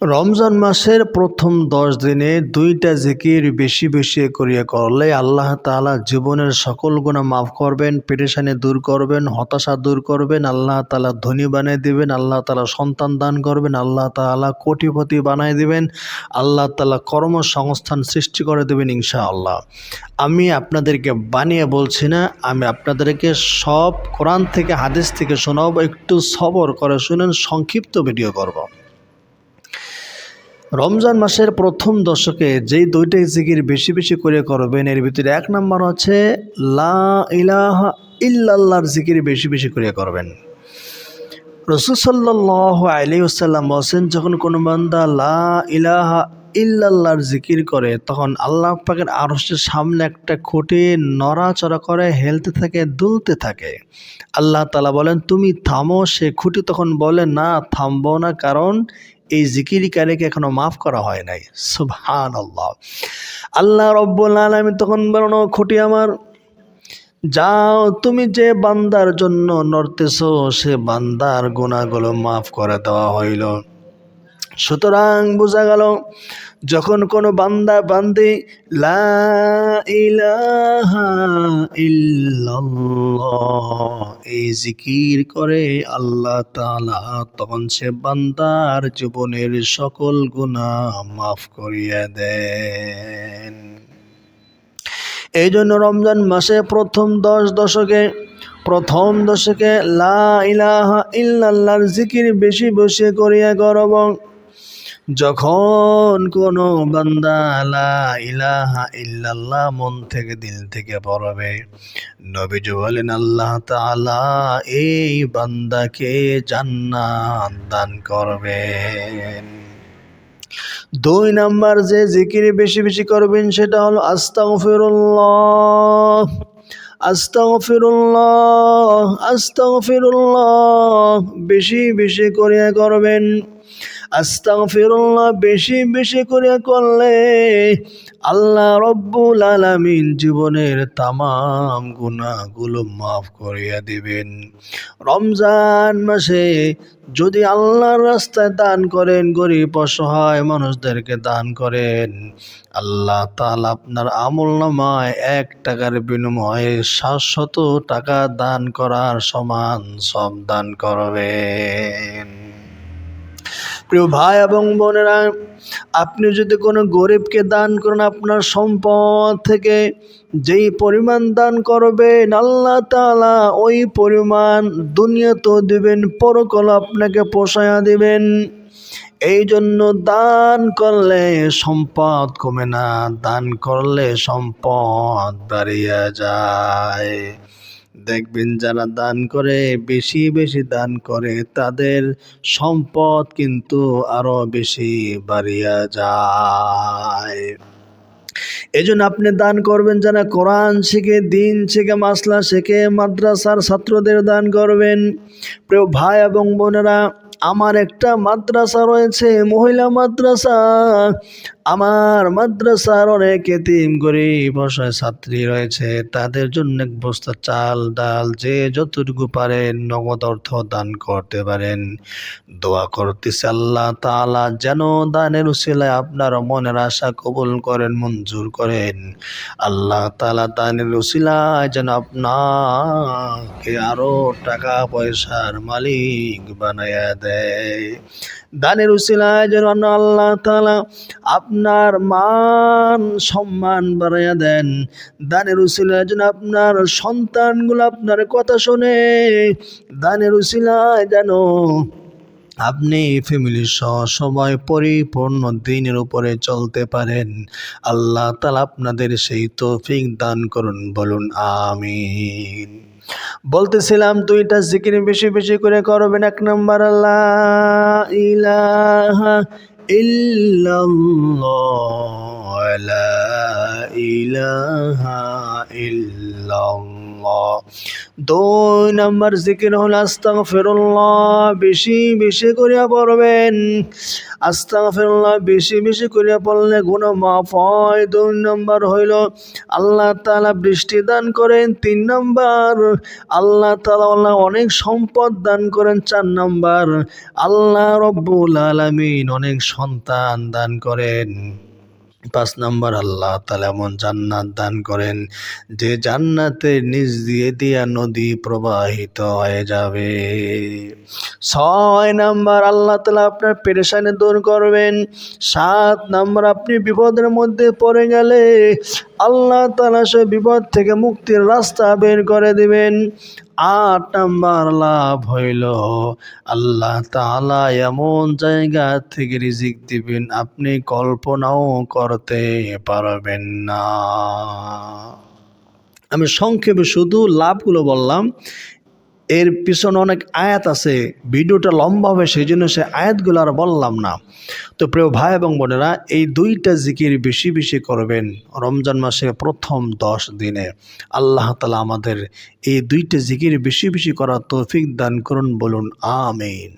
রমজান মাসের প্রথম 10 দিনে 2টা জিকির বেশি বেশি করিয়া করলে আল্লাহ তাআলা জীবনের সকল গুনাহ মাফ করবেন, পেরেশানি দূর করবেন, হতাশা দূর করবেন। আল্লাহ তাআলা ধনী বানিয়ে দিবেন, আল্লাহ তাআলা সন্তান দান করবেন, আল্লাহ তাআলা কোটিপতি বানায় দিবেন, আল্লাহ তাআলা কর্মসংস্থান সৃষ্টি করে দেবেন ইনশাআল্লাহ। আমি আপনাদেরকে বানিয়ে বলছি না, আমি আপনাদেরকে সব কোরআন থেকে হাদিস থেকে শোনাবো। একটু সবর করে শুনেন, সংক্ষিপ্ত ভিডিও করব। রমজান মাসের প্রথম দশকে যেই 2টা জিকির বেশি বেশি করে করবেন, এর ভিতরে 1 নম্বর হচ্ছে লা ইলাহা ইল্লাল্লাহর জিকির বেশি বেশি করে করবেন। রাসূল সাল্লাল্লাহু আলাইহি ওয়াসাল্লাম বলেন, যখন কোনো বান্দা লা ইলাহা ইল্লাল্লাহর জিকির করে তখন আল্লাহ পাকের আরশের সামনে একটা খুঁটি নড়াচড়া করে, হেলতে থাকে, দুলতে থাকে। আল্লাহ তাআলা বলেন, তুমি থামো। সে খুঁটি তখন বলে, না, থামবো না, কারণ এই জিকিরকারীকে এখনো মাফ করা হয় নাই। সুবহানাল্লাহ। আল্লাহ রব্বুল আলামিন তখন বলেন, ও খুঁটি আমার, যাও, তুমি যে বান্দার জন্য নড়তেছো সে বান্দার গুনাহগুলো মাফ করে দেওয়া হইল। সুতরাং বোঝা গেল, যখন কোনো বান্দা বান্দি লা ইলাহা ইল্লাল্লাহ এই জিকির করে আল্লাহ তাআলা তখন সে বান্দার জীবনের সকল গুনাহ মাফ করিয়া দেন। এই জন্য রমজান মাসে প্রথম দশকে লা ইলাহা ইল্লাল্লাহর জিকির বেশি বেশি করিয়া করব। যখন কোনো বান্দা লা ইলাহা ইল্লাল্লাহ মন থেকে দিল থেকে পড়বে, নবীজি বলেন আল্লাহ তাআলা এই বান্দাকে জান্নাত দান করবেন। 2 নাম্বার যে জিকির বেশি বেশি করবেন সেটা হলো আস্তাগফিরুল্লাহ, আস্তাগফিরুল্লাহ, আস্তাগফিরুল্লাহ বেশি বেশি করে করবেন। আস্তাগফিরুল্লাহ বেশি বেশি করে করলে আল্লাহ রব্বুল আলামিন জীবনের তামাম গুনাহগুলো মাফ করিয়া দিবেন। রমজান মাসে যদি আল্লাহর রাস্তায় দান করেন, গরিব অসহায় মানুষদেরকে দান করেন, আল্লাহ তাআলা আপনার আমলনামায় 1 টাকার বিনিময়ে 700 টাকা দান করার সমান সব দান করবেন। প্রিয় ভাই এবং বোনেরা, আপনি যদি কোনো গরিবকে দান করেন, আপনার সম্পদ থেকে যেই পরিমাণ দান করবেন আল্লাহ তাআলা ওই পরিমাণ দুনিয়াতেও দিবেন, পরকালে আপনাকে পোষায়া দিবেন। এই জন্য দান করলে সম্পদ কমে না, দান করলে সম্পদ বাড়িয়া যায়। দেখবেন যারা দান করে, বেশি বেশি দান করে, তাদের সম্পদ কিন্তু আরো বেশি বাড়িয়া যায়। এজন্য আপনি দান করবেন, যারা কোরআন শিখে, দিন শিখে, মাসলা শিখে, মাদ্রাসার ছাত্রদের দান করবেন। প্রিয় ভাই এবং বোনেরা, আমার একটা মাদ্রাসা রয়েছে, মহিলা মাদ্রাসা। আমার মাদ্রাসার অনেক এতিম গরিব অসহায় ছাত্রী রয়েছে, তাদের জন্য 1 বস্তা চাল ডাল যে যতটুকু পারেন নগদ অর্থ দান করতে পারেন। দোয়া করতেছি আল্লাহ তাআলা যেন দানের উসিলায় আপনার মনের আশা কবুল করেন, মঞ্জুর করেন। আল্লাহ তাআলা দানের উসিলায় যেন আপনাকে আরো টাকা পয়সার মালিক বানায়া দেয়। দানের উসিলায় যেন আল্লাহ তাআলা আপনার মান সম্মান বাড়াইয়া দেন। দানের উসিলায় যেন আপনার সন্তানগুলো আপনার কথা শোনে। দানের উসিলায় যেন আপনি ফ্যামিলি সহ সবাই পরিপূর্ণ দিনের উপরে চলতে পারেন। আল্লাহ তাআলা আপনাদের সেই তৌফিক দান করুন, বলুন আমিন। বলতেছিলাম 2টা জিকির বেশি বেশি করে করবেন। 1 নম্বর লা ইলাহা ইল্লাল্লাহ, লা ইলাহা ইল্লাল্লাহ। আস্তাগফিরুল্লাহ। 2 নাম্বার জিকির হলো আস্তাগফিরুল্লাহ, বেশি বেশি করিয়া পড়বেন। আস্তাগফিরুল্লাহ বেশি বেশি করিয়া পড়লে গুনাহ মাফ হয়। 2 নাম্বার হইল আল্লাহ তাআলা বৃষ্টি দান করেন। 3 নাম্বার আল্লাহ তাআলা অনেক সম্পদ দান করেন। 4 নাম্বার আল্লাহ রব্বুল আলামিন অনেক সন্তান দান করেন। 5 নাম্বার আল্লাহ তাআলা এমন জান্নাত দান করেন যে জান্নাতের নিচ দিয়া নদী প্রবাহিত হয়ে যাবে। 6 নাম্বার আল্লাহ তাআলা আপনার পেরেশানি দূর করবেন। 7 নাম্বার আপনি বিপদের মধ্যে পড়ে গেলে আল্লাহ তাআলা সে বিপদ থেকে মুক্তির রাস্তা বের করে দিবেন। 8 নাম্বার লাভ হইল আল্লাহ তাআলা এমন জায়গা থেকে রিজিক দিবেন আপনি কল্পনাও করতে পারবেন না। আমি সংক্ষেপে শুধু লাভগুলো বললাম, এর পিছনে অনেক আয়াত আছে, ভিডিওটা লম্বা হবে সেই জন্য সে আয়াতগুলো আর বললাম না। তো প্রিয় ভাই এবং বোনেরা, এই 2টা জিকির বেশি বেশি করবেন রমজান মাসের প্রথম 10 দিনে। আল্লাহ তাআলা আমাদের এই 2টা জিকির বেশি বেশি করার তৌফিক দান করুন, বলুন আমিন।